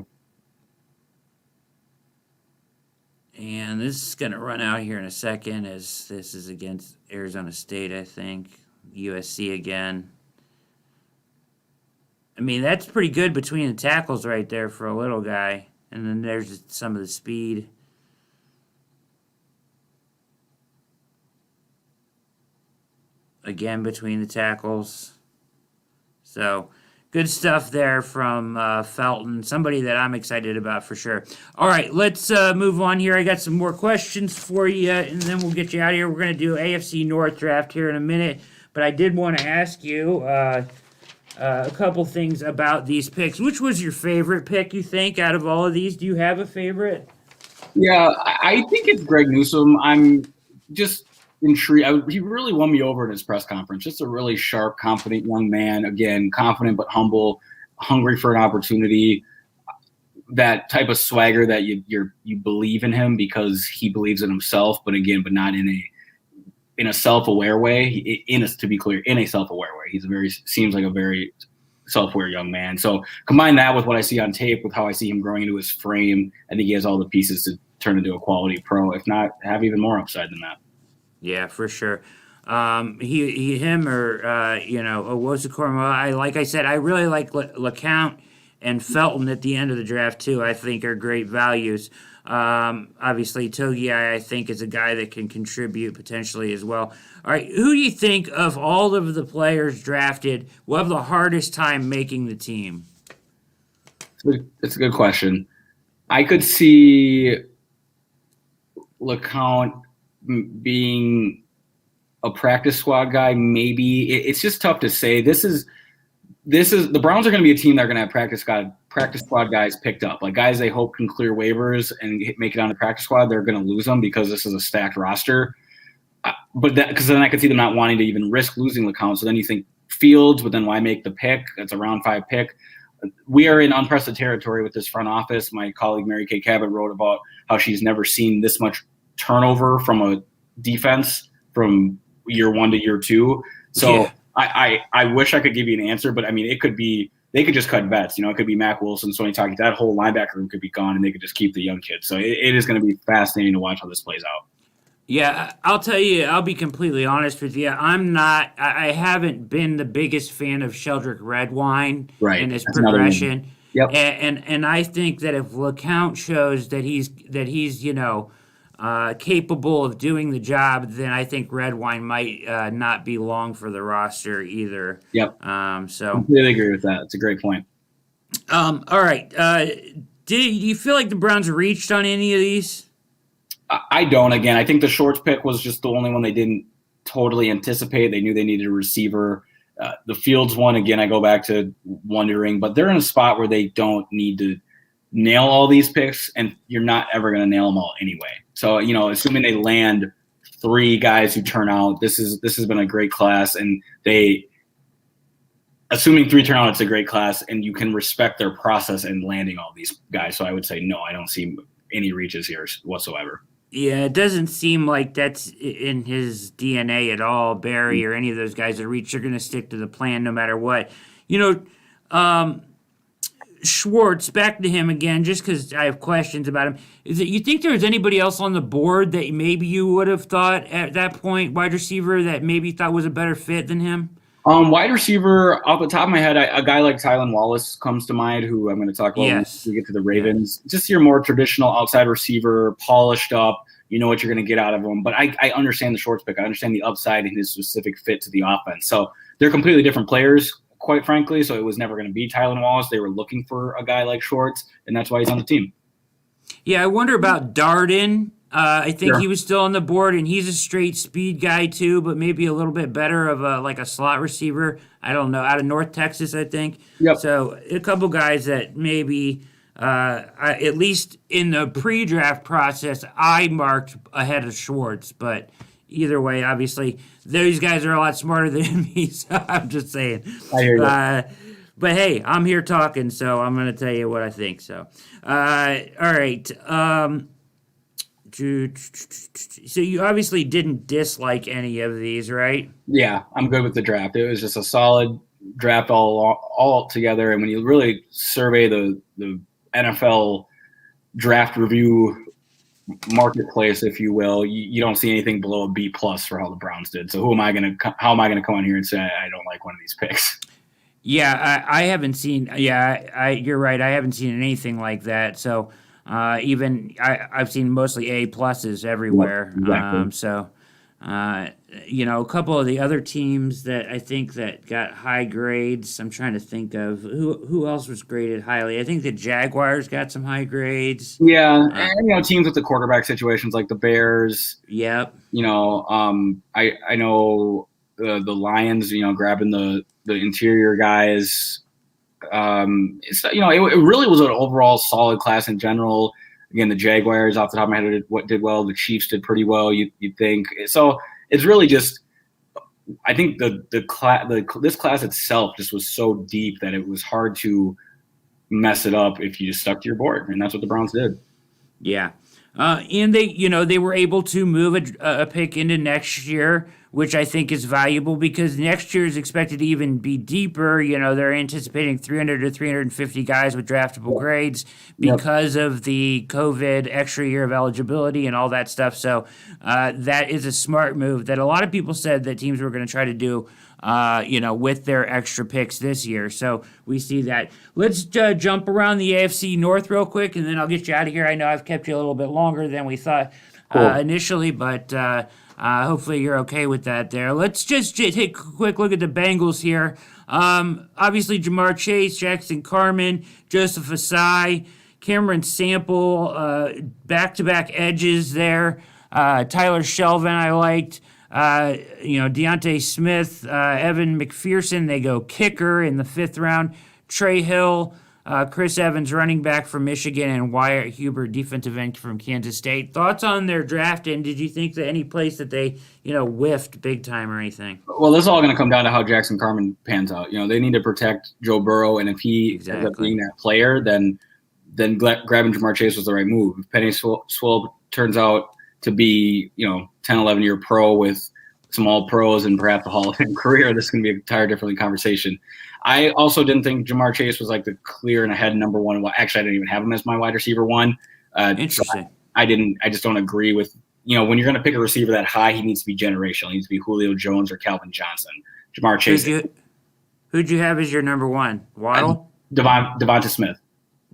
And this is going to run out here in a second as this is against Arizona State, I think. USC again. I mean, that's pretty good between the tackles right there for a little guy. And then there's some of the speed. Again, between the tackles. So, good stuff there from Felton. Somebody that I'm excited about for sure. All right, let's move on here. I got some more questions for you, and then we'll get you out of here. We're going to do AFC North draft here in a minute. But I did want to ask you a couple things about these picks. Which was your favorite pick, you think, out of all of these? Do you have a favorite? Yeah, I think it's Greg Newsome. I'm just intrigued. He really won me over in his press conference. Just a really sharp, confident young man. Again, confident but humble, hungry for an opportunity. That type of swagger that you believe in him because he believes in himself, but not in a self-aware way. To be clear, in a self-aware way. Seems like a very self-aware young man. So combine that with what I see on tape, with how I see him growing into his frame, I think he has all the pieces turn into a quality pro, if not have even more upside than that. Yeah, for sure. Him, or Owusu-Koramoah. Like I said, I really like LeCount and Felton at the end of the draft too. I think are great values. Obviously, Togi, I think, is a guy that can contribute potentially as well. All right, who do you think of all of the players drafted will have the hardest time making the team? It's a good question. I could see LeCount being a practice squad guy. Maybe it's just tough to say. This is the Browns are going to be a team that are going to have practice squad guys picked up, like guys they hope can clear waivers and make it on the practice squad. They're going to lose them because this is a stacked roster. But because then I could see them not wanting to even risk losing LeCount. So then you think Fields, but then why make the pick? That's a round 5 pick. We are in unprecedented territory with this front office. My colleague Mary Kay Cabot wrote about how she's never seen this much turnover from a defense from year 1 to year 2. So yeah. I wish I could give you an answer, but I mean, it could be they could just cut bets. It could be Mac Wilson, Sonny Taki. That whole linebacker room could be gone, and they could just keep the young kids. So it is going to be fascinating to watch how this plays out. Yeah, I'll tell you, I'll be completely honest with you. I haven't been the biggest fan of Sheldrick Redwine and his progression. Yep. And I think that if LeCount shows that he's capable of doing the job, then I think Redwine might not be long for the roster either. Yep. So completely agree with that. It's a great point. All right. Do you feel like the Browns reached on any of these? I don't. Again, I think the Schwartz pick was just the only one they didn't totally anticipate. They knew they needed a receiver. The Fields one, again, I go back to wondering, but they're in a spot where they don't need to nail all these picks, and you're not ever going to nail them all anyway. So, assuming they land 3 guys who turn out, this has been a great class, and assuming 3 turn out, it's a great class, and you can respect their process in landing all these guys. So I would say, no, I don't see any reaches here whatsoever. Yeah, it doesn't seem like that's in his DNA at all. Barry or any of those guys that reach, they're going to stick to the plan no matter what. Schwartz, back to him again, just because I have questions about him. Is it you think there was anybody else on the board that maybe you would have thought at that point, wide receiver, that maybe thought was a better fit than him? Wide receiver, off the top of my head, a guy like Tylan Wallace comes to mind, who I'm going to talk about when we get to the Ravens. Yeah. Just your more traditional outside receiver, polished up. You know what you're going to get out of him. But I understand the Schwartz pick. I understand the upside and his specific fit to the offense. So they're completely different players, quite frankly. So it was never going to be Tylan Wallace. They were looking for a guy like Schwartz, and that's why he's on the team. Yeah, I wonder about Darden. I think he was still on the board, and he's a straight speed guy too, but maybe a little bit better of a slot receiver. I don't know, out of North Texas, I think. Yep. So a couple guys that maybe, at least in the pre-draft process, I marked ahead of Schwartz. But either way, obviously, these guys are a lot smarter than me, so I'm just saying. I hear you. But hey, I'm here talking, so I'm going to tell you what I think. So, all right. So you obviously didn't dislike any of these, right? Yeah, I'm good with the draft. It was just a solid draft all together. And when you really survey the NFL draft review marketplace, if you will, you don't see anything below a B+ for how the Browns did. So how am I going to come on here and say I don't like one of these picks? Yeah, I haven't seen. Yeah, you're right. I haven't seen anything like that. So. I've seen mostly A+ everywhere. Exactly. A couple of the other teams that I think that got high grades. I'm trying to think of who else was graded highly. I think the Jaguars got some high grades. Yeah, and teams with the quarterback situations like the Bears. Yep. I know the Lions. Grabbing the interior guys. It really was an overall solid class in general. Again, the Jaguars, off the top of my head, did well. The Chiefs did pretty well. You'd think so. It's really just, I think this class itself just was so deep that it was hard to mess it up if you just stuck to your board, and that's what the Browns did. Yeah, and they were able to move a pick into next year which I think is valuable because next year is expected to even be deeper. They're anticipating 300 to 350 guys with draftable grades because of the COVID extra year of eligibility and all that stuff. So that is a smart move that a lot of people said that teams were going to try to do, with their extra picks this year. So we see that. Let's jump around the AFC North real quick, and then I'll get you out of here. I know I've kept you a little bit longer than we thought initially, but hopefully you're okay with that there. Let's just take a quick look at the Bengals here. Obviously, Jamar Chase, Jackson Carman, Joseph Asai, Cameron Sample, back-to-back edges there. Tyler Shelvin I liked. Deontay Smith, Evan McPherson, they go kicker in the 5th round. Trey Hill, Chris Evans, running back from Michigan, and Wyatt Hubert, defensive end from Kansas State. Thoughts on their draft, and did you think that any place that they, whiffed big time or anything? Well, this is all going to come down to how Jackson Carman pans out. They need to protect Joe Burrow, and if he ends up being that player, then grabbing Jamar Chase was the right move. If Penny Sewell turns out to be, 10, 11-year pro with some all-pros and perhaps a Hall of Fame career, this is going to be an entirely different conversation. I also didn't think Jamar Chase was like the clear and ahead number one. Well, actually, I didn't even have him as my wide receiver one. Interesting. So I just don't agree with, when you're going to pick a receiver that high, he needs to be generational. He needs to be Julio Jones or Calvin Johnson. Jamar Chase. Who'd you have as your number one? Waddle? Devonta Smith.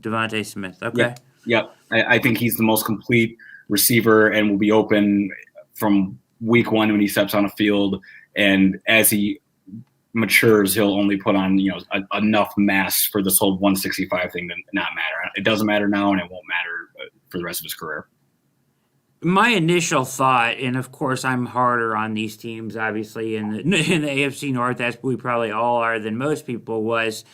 Devontae Smith. Okay. Yep. I think he's the most complete receiver and will be open from week one when he steps on a field. And as he matures, he'll only put on, enough mass for this whole 165 thing to not matter. It doesn't matter now, and it won't matter for the rest of his career. My initial thought, and of course I'm harder on these teams, obviously, in the AFC North, as we probably all are than most people, was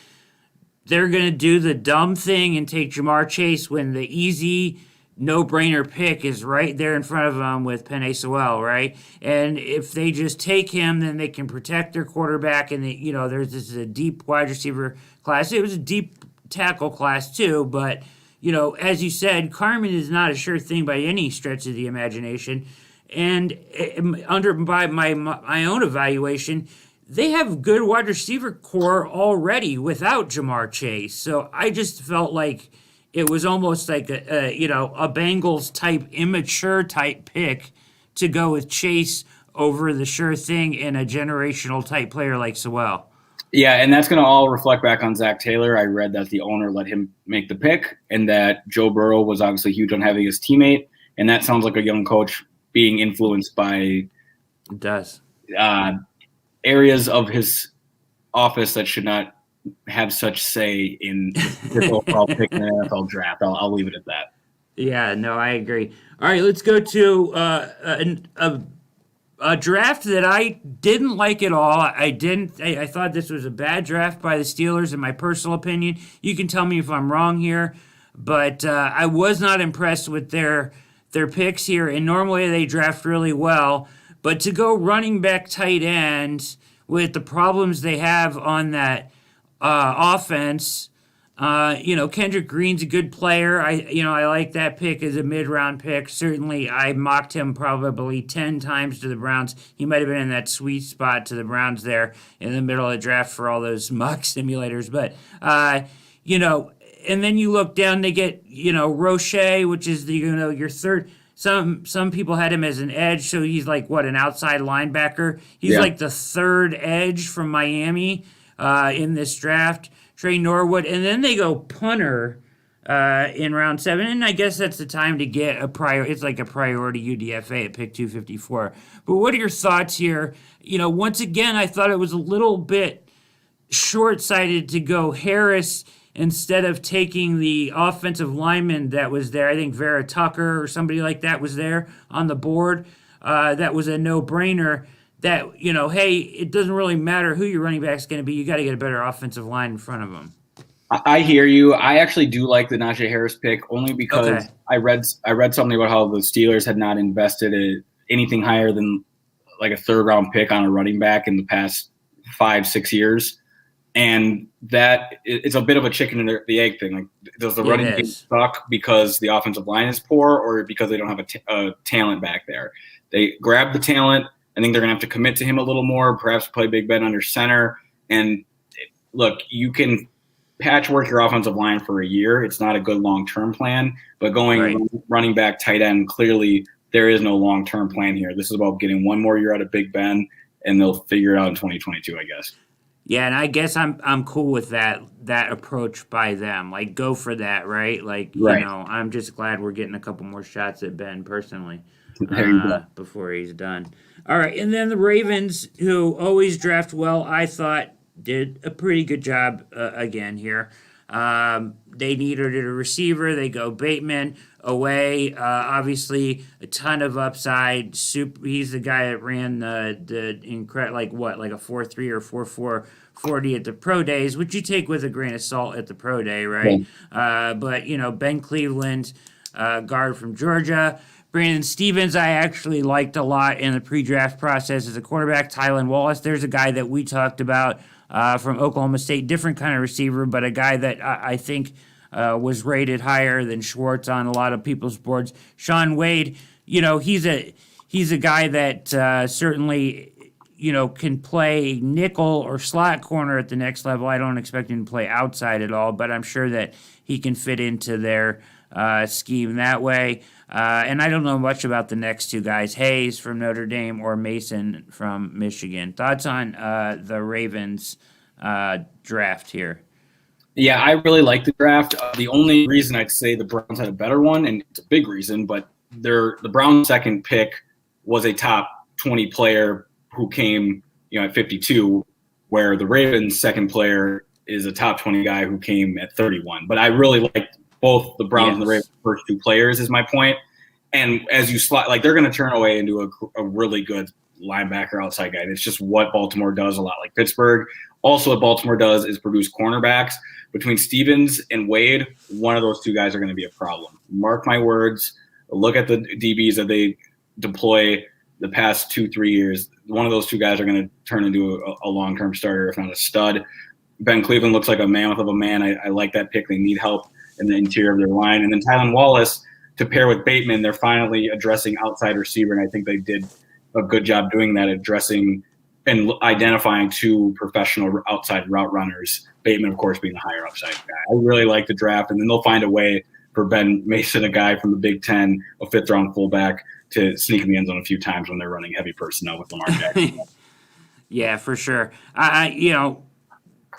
they're going to do the dumb thing and take Jamar Chase when the easy, no-brainer pick is right there in front of them with Penei Sewell, right? And if they just take him, then they can protect their quarterback. And this is a deep wide receiver class. It was a deep tackle class too, but as you said, Carman is not a sure thing by any stretch of the imagination. And by my own evaluation, they have good wide receiver core already without Jamar Chase. So I just felt like it was almost like a Bengals type, immature type pick to go with Chase over the sure thing and a generational type player like Sewell. Yeah, and that's going to all reflect back on Zach Taylor. I read that the owner let him make the pick and that Joe Burrow was obviously huge on having his teammate. And that sounds like a young coach being influenced by areas of his office that should not have such say in the overall pick in the NFL draft. I'll leave it at that. Yeah, no, I agree. All right, let's go to a draft that I didn't like at all. I thought this was a bad draft by the Steelers, in my personal opinion. You can tell me if I'm wrong here, but I was not impressed with their picks here. And normally they draft really well, but to go running back tight end with the problems they have on that offense. Kendrick Green's a good player. I like that pick as a mid-round pick. Certainly, I mocked him probably 10 times to the Browns. He might have been in that sweet spot to the Browns there in the middle of the draft for all those mock simulators. But, and then you look down, they get, Roche, which is your third. Some people had him as an edge, so he's like, an outside linebacker. He's like the third edge from Miami in this draft. Trey Norwood, and then they go punter in round 7, and I guess that's the time to get it's like a priority UDFA at pick 254. But what are your thoughts here? Once again, I thought it was a little bit short-sighted to go Harris instead of taking the offensive lineman that was there. I think Vera Tucker or somebody like that was there on the board. That was a no-brainer. That, hey, it doesn't really matter who your running back's going to be. You got to get a better offensive line in front of them. I hear you. I actually do like the Najee Harris pick only because I read something about how the Steelers had not invested anything higher than like a third-round pick on a running back in the past 5-6 years. And that it's a bit of a chicken and the egg thing. Like, does the running game suck because the offensive line is poor or because they don't have a talent back there? They grab the talent, I think they're going to have to commit to him a little more, perhaps play Big Ben under center. And look, you can patchwork your offensive line for a year. It's not a good long-term plan, but going running back, tight end, clearly there is no long-term plan here. This is about getting one more year out of Big Ben, and they'll figure it out in 2022, I guess. Yeah, and I guess I'm cool with that approach by them. Like, go for that, right? Like, I'm just glad we're getting a couple more shots at Ben personally before he's done. All right, and then the Ravens, who always draft well, I thought did a pretty good job again here. They needed a receiver. They go Bateman away. Obviously, a ton of upside. He's the guy that ran the incredible, like a 4.3 or 4.4 40 at the pro days, which you take with a grain of salt at the pro day, right? Yeah. But Ben Cleveland, guard from Georgia. Brandon Stevens, I actually liked a lot in the pre-draft process as a quarterback. Tylan Wallace, there's a guy that we talked about from Oklahoma State, different kind of receiver, but a guy that I think was rated higher than Schwartz on a lot of people's boards. Sean Wade, he's a guy that certainly can play nickel or slot corner at the next level. I don't expect him to play outside at all, but I'm sure that he can fit into their scheme that way. And I don't know much about the next two guys, Hayes from Notre Dame or Mason from Michigan. Thoughts on the Ravens draft here? Yeah, I really like the draft. The only reason I'd say the Browns had a better one, and it's a big reason, but the Browns' second pick was a top 20 player who came at 52, where the Ravens' second player is a top 20 guy who came at 31. But I really liked both the Browns and the Ravens' first two players is my point. And as you slot, they're going to turn away into a really good linebacker outside guy. And it's just what Baltimore does a lot like Pittsburgh. Also what Baltimore does is produce cornerbacks. Between Stevens and Wade, one of those two guys are going to be a problem. Mark my words. Look at the DBs that they deploy the past 2-3 years. One of those two guys are going to turn into a long-term starter, if not a stud. Ben Cleveland looks like a mammoth of a man. I like that pick. They need help in the interior of their line. And then Tylan Wallace, to pair with Bateman, they're finally addressing outside receiver, and I think they did a good job doing that, addressing and identifying two professional outside route runners, Bateman, of course, being the higher upside guy. I really like the draft, and then they'll find a way for Ben Mason, a guy from the Big Ten, a fifth-round fullback, to sneak in the end zone a few times when they're running heavy personnel with Lamar Jackson. Yeah, for sure.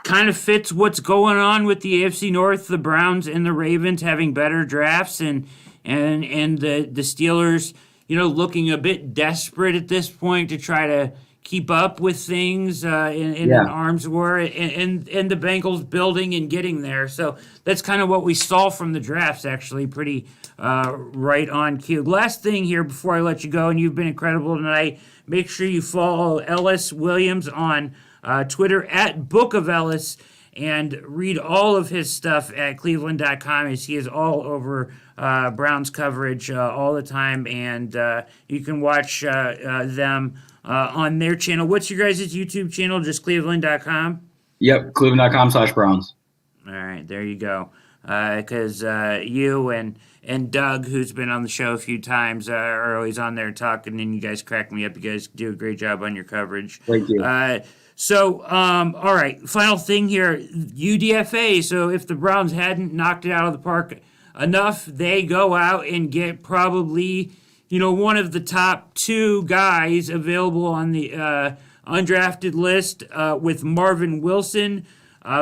Kind of fits what's going on with the AFC North, the Browns and the Ravens having better drafts, and the Steelers, looking a bit desperate at this point to try to keep up with things in an arms war, and the Bengals building and getting there. So that's kind of what we saw from the drafts, actually, pretty right on cue. Last thing here before I let you go, and you've been incredible tonight, make sure you follow Ellis Williams on Twitter at Book of Ellis, and read all of his stuff at cleveland.com, as he is all over Browns coverage all the time, and you can watch them on their channel. What's your guys' YouTube channel? Just cleveland.com? Yep, cleveland.com/Browns. All right, there you go. Because you and Doug, who's been on the show a few times, are always on there talking, and you guys crack me up. You guys do a great job on your coverage. Thank you. All right, final thing here, UDFA. So if the Browns hadn't knocked it out of the park enough, they go out and get probably, one of the top two guys available on the undrafted list with Marvin Wilson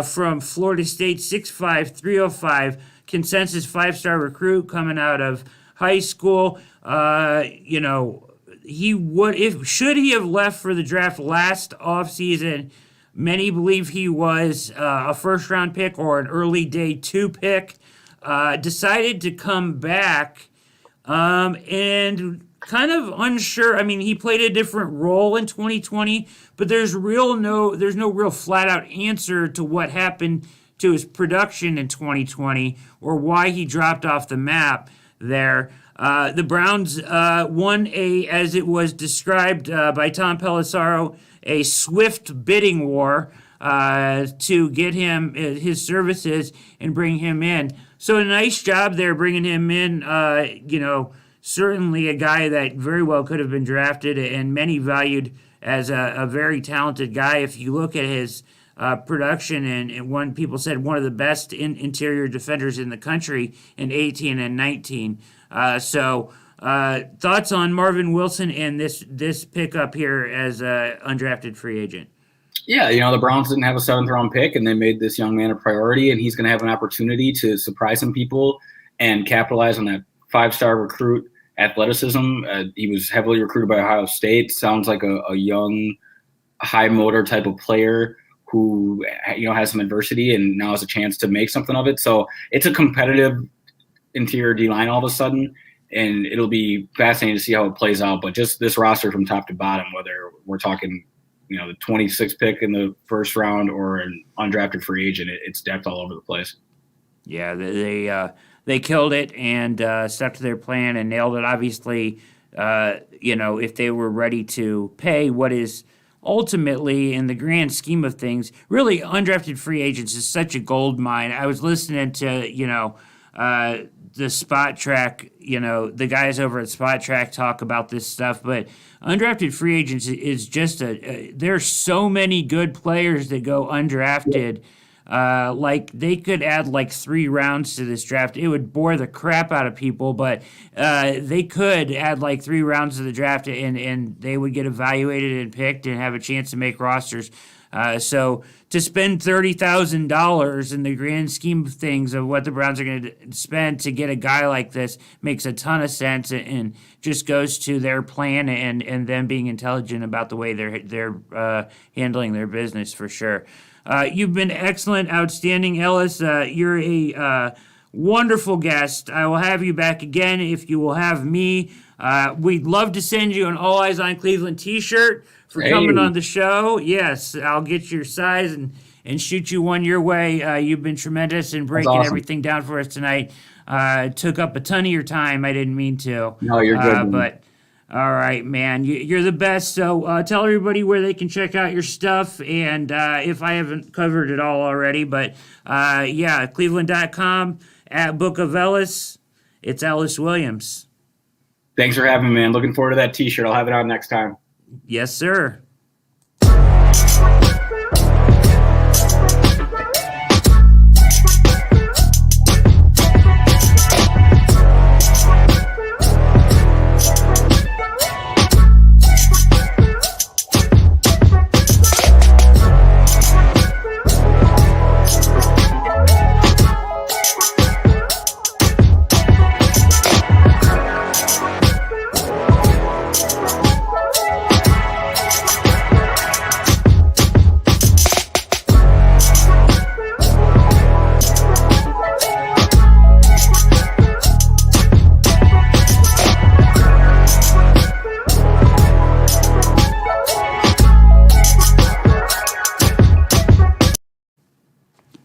from Florida State, 6'5", 305, consensus 5-star recruit coming out of high school. Should he have left for the draft last offseason, many believe he was a first-round pick or an early day 2 pick. Decided to come back and kind of unsure. I mean, he played a different role in 2020, but there's no real flat-out answer to what happened to his production in 2020 or why he dropped off the map there. The Browns won as it was described by Tom Pelissero, a swift bidding war to get him his services and bring him in. So a nice job there bringing him in, certainly a guy that very well could have been drafted and many valued as a very talented guy. If you look at his production, and one people said one of the best interior defenders in the country in 18 and 19. Thoughts on Marvin Wilson and this pickup here as a undrafted free agent? Yeah, the Browns didn't have a 7th-round pick, and they made this young man a priority, and he's going to have an opportunity to surprise some people and capitalize on that 5-star recruit athleticism. He was heavily recruited by Ohio State. Sounds like a young, high-motor type of player who has some adversity and now has a chance to make something of it. So it's a competitive interior D-line all of a sudden, and it'll be fascinating to see how it plays out. But just this roster from top to bottom, whether we're talking the 26th pick in the first round or an undrafted free agent, it's depth all over the place. Yeah, they killed it and stuck to their plan and nailed it. Obviously, if they were ready to pay what is ultimately, in the grand scheme of things, really undrafted free agents is such a gold mine. I was listening to, the Spot Track, the guys over at Spot Track talk about this stuff, but undrafted free agents is just there's so many good players that go undrafted. Like they could add like 3 rounds to this draft. It would bore the crap out of people, but they could add like 3 rounds to the draft and they would get evaluated and picked and have a chance to make rosters. So to spend $30,000 in the grand scheme of things of what the Browns are going to spend to get a guy like this makes a ton of sense and just goes to their plan and them being intelligent about the way they're handling their business for sure. You've been excellent, outstanding, Ellis. You're a wonderful guest. I will have you back again if you will have me. We'd love to send you an All Eyes on Cleveland t-shirt for coming on the show. Yes, I'll get your size and shoot you one your way. You've been tremendous in breaking everything down for us tonight. Took up a ton of your time. I didn't mean to. No, you're good. But all right, man, you're the best. So tell everybody where they can check out your stuff, and if I haven't covered it all already, but Cleveland.com, at Book of Ellis. It's Ellis Williams. Thanks for having me, man. Looking forward to that t-shirt. I'll have it on next time. Yes, sir.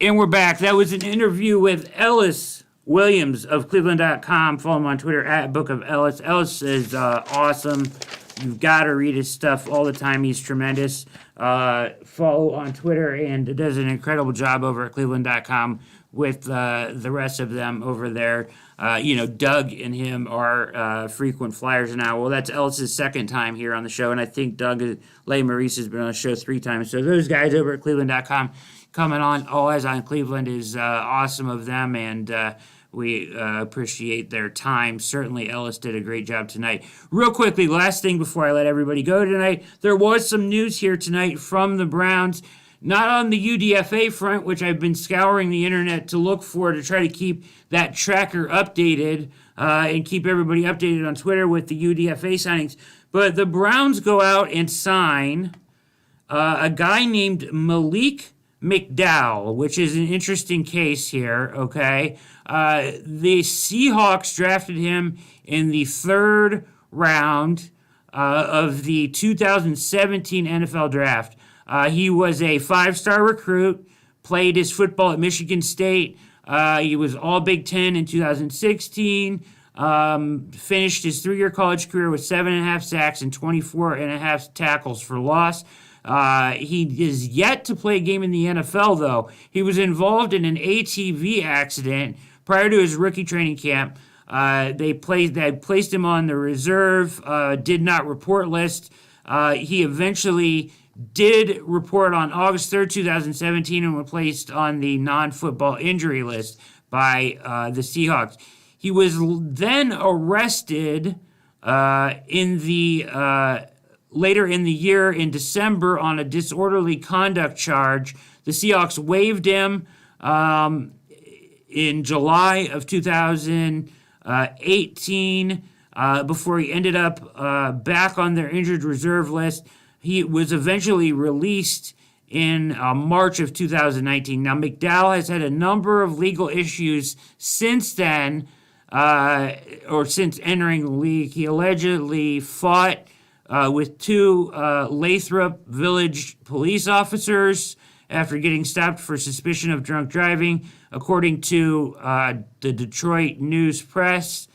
And we're back. That was an interview with Ellis Williams of Cleveland.com. Follow him on Twitter at Book of Ellis. Ellis is awesome. You've got to read his stuff all the time. He's tremendous. Follow on Twitter and does an incredible job over at Cleveland.com with the rest of them over there. Doug and him are frequent flyers now. Well, that's Ellis's second time here on the show, and I think Doug Maurice has been on the show 3 times. So those guys over at Cleveland.com coming on All Eyes on Cleveland is awesome of them, and we appreciate their time. Certainly, Ellis did a great job tonight. Real quickly, last thing before I let everybody go tonight, there was some news here tonight from the Browns. Not on the UDFA front, which I've been scouring the internet to look for to try to keep that tracker updated and keep everybody updated on Twitter with the UDFA signings. But the Browns go out and sign a guy named Malik McDowell, which is an interesting case here, okay? The Seahawks drafted him in the 3rd round of the 2017 NFL Draft. He was a 5-star recruit, played his football at Michigan State. He was all Big Ten in 2016, finished his 3-year college career with 7.5 sacks and 24.5 tackles for loss. He is yet to play a game in the NFL, though. He was involved in an ATV accident prior to his rookie training camp. They placed him on the reserve, did not report list. He eventually did report on August 3rd, 2017, and was placed on the non-football injury list by the Seahawks. He was then arrested later in the year in December on a disorderly conduct charge. The Seahawks waived him in July of 2018 before he ended up back on their injured reserve list. He was eventually released in March of 2019. Now, McDowell has had a number of legal issues since then, or since entering the league. He allegedly fought with two Lathrop Village police officers after getting stopped for suspicion of drunk driving, according to the Detroit News Press.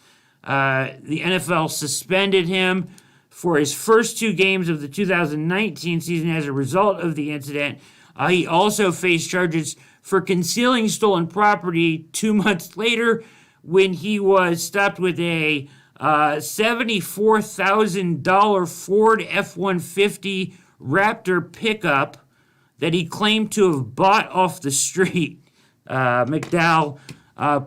The NFL suspended him for his first two games of the 2019 season as a result of the incident. He also faced charges for concealing stolen property 2 months later when he was stopped with a $74,000 Ford F-150 Raptor pickup that he claimed to have bought off the street. McDowell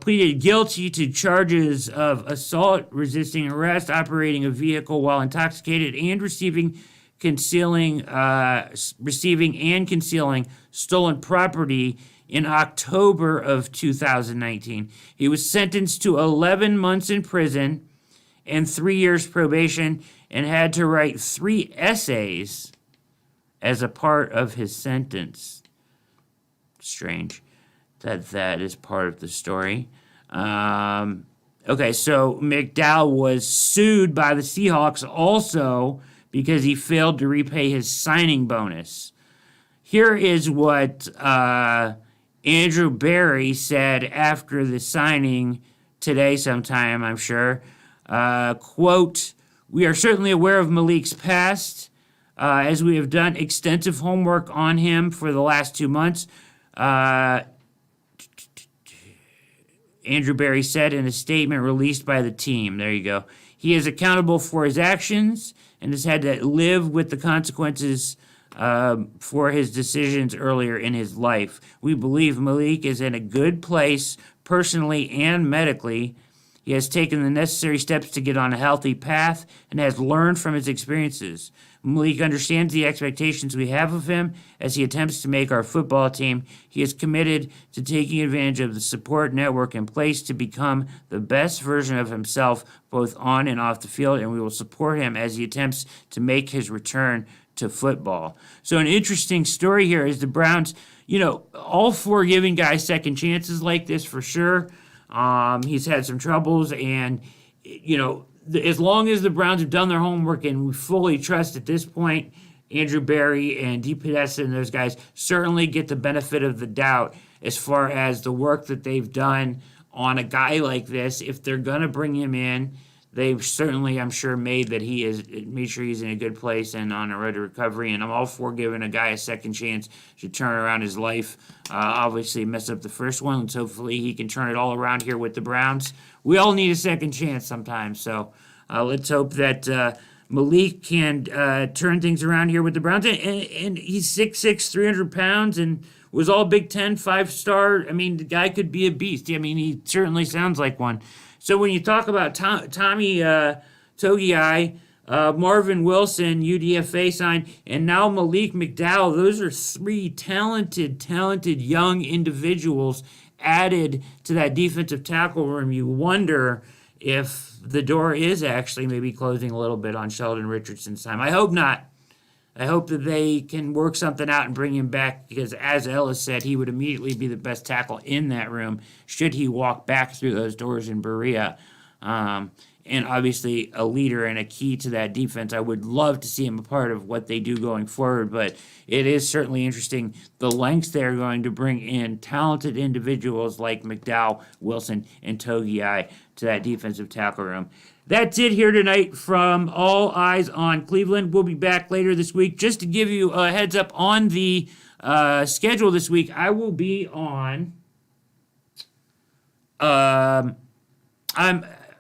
pleaded guilty to charges of assault, resisting arrest, operating a vehicle while intoxicated, and receiving and concealing stolen property in October of 2019. He was sentenced to 11 months in prison and 3 years probation and had to write 3 essays as a part of his sentence. Strange that is part of the story. Okay, so McDowell was sued by the Seahawks also because he failed to repay his signing bonus. Here is what Andrew Berry said after the signing today sometime, I'm sure. Quote, "We are certainly aware of Malik's past, as we have done extensive homework on him for the last 2 months." Andrew Berry said in a statement released by the team. There you go. He is accountable for his actions and has had to live with the consequences for his decisions earlier in his life. We believe Malik is in a good place personally and medically. He has taken the necessary steps to get on a healthy path and has learned from his experiences. Malik understands the expectations we have of him as he attempts to make our football team. He is committed to taking advantage of the support network in place to become the best version of himself, both on and off the field, and we will support him as he attempts to make his return to football. So an interesting story here is the Browns, all for giving guys second chances like this for sure. He's had some troubles, and, as long as the Browns have done their homework and we fully trust at this point, Andrew Berry and Dee Podesta and those guys certainly get the benefit of the doubt as far as the work that they've done on a guy like this. If they're going to bring him in, they've certainly, I'm sure, made sure he's in a good place and on a road to recovery. And I'm all for giving a guy a second chance to turn around his life. Obviously, messed up the first one. So hopefully he can turn it all around here with the Browns. We all need a second chance sometimes. So let's hope that Malik can turn things around here with the Browns. And he's 6'6", 300 pounds, and was all Big Ten, 5-star. I mean, the guy could be a beast. I mean, he certainly sounds like one. So when you talk about Tommy Togiai, Marvin Wilson, UDFA signed, and now Malik McDowell, those are 3 talented young individuals added to that defensive tackle room. You wonder if the door is actually maybe closing a little bit on Sheldon Richardson's time. I hope not. I hope that they can work something out and bring him back, because as Ellis said, he would immediately be the best tackle in that room should he walk back through those doors in Berea. And obviously a leader and a key to that defense. I would love to see him a part of what they do going forward, but it is certainly interesting the lengths they're going to bring in talented individuals like McDowell, Wilson, and Togiai to that defensive tackle room. That's it here tonight from All Eyes on Cleveland. We'll be back later this week. Just to give you a heads up on the schedule this week, I will be on.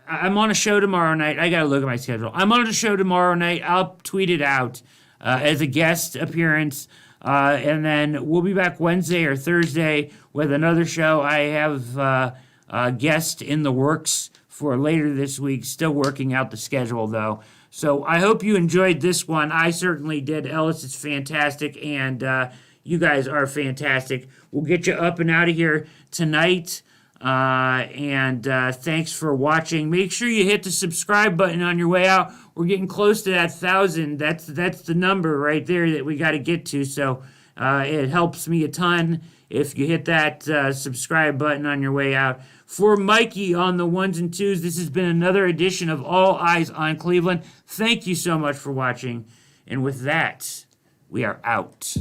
I'm on a show tomorrow night. I gotta look at my schedule. I'm on a show tomorrow night. I'll tweet it out as a guest appearance, and then we'll be back Wednesday or Thursday with another show. I have a guest in the works for later this week. Still working out the schedule though. So I hope you enjoyed this one. I certainly did. Ellis is fantastic, and you guys are fantastic. We'll get you up and out of here tonight. And thanks for watching. Make sure you hit the subscribe button on your way out. We're getting close to that 1,000. That's the number right there that we got to get to. So it helps me a ton if you hit that subscribe button on your way out. For Mikey on the ones and twos, this has been another edition of All Eyes on Cleveland. Thank you so much for watching. And with that, we are out.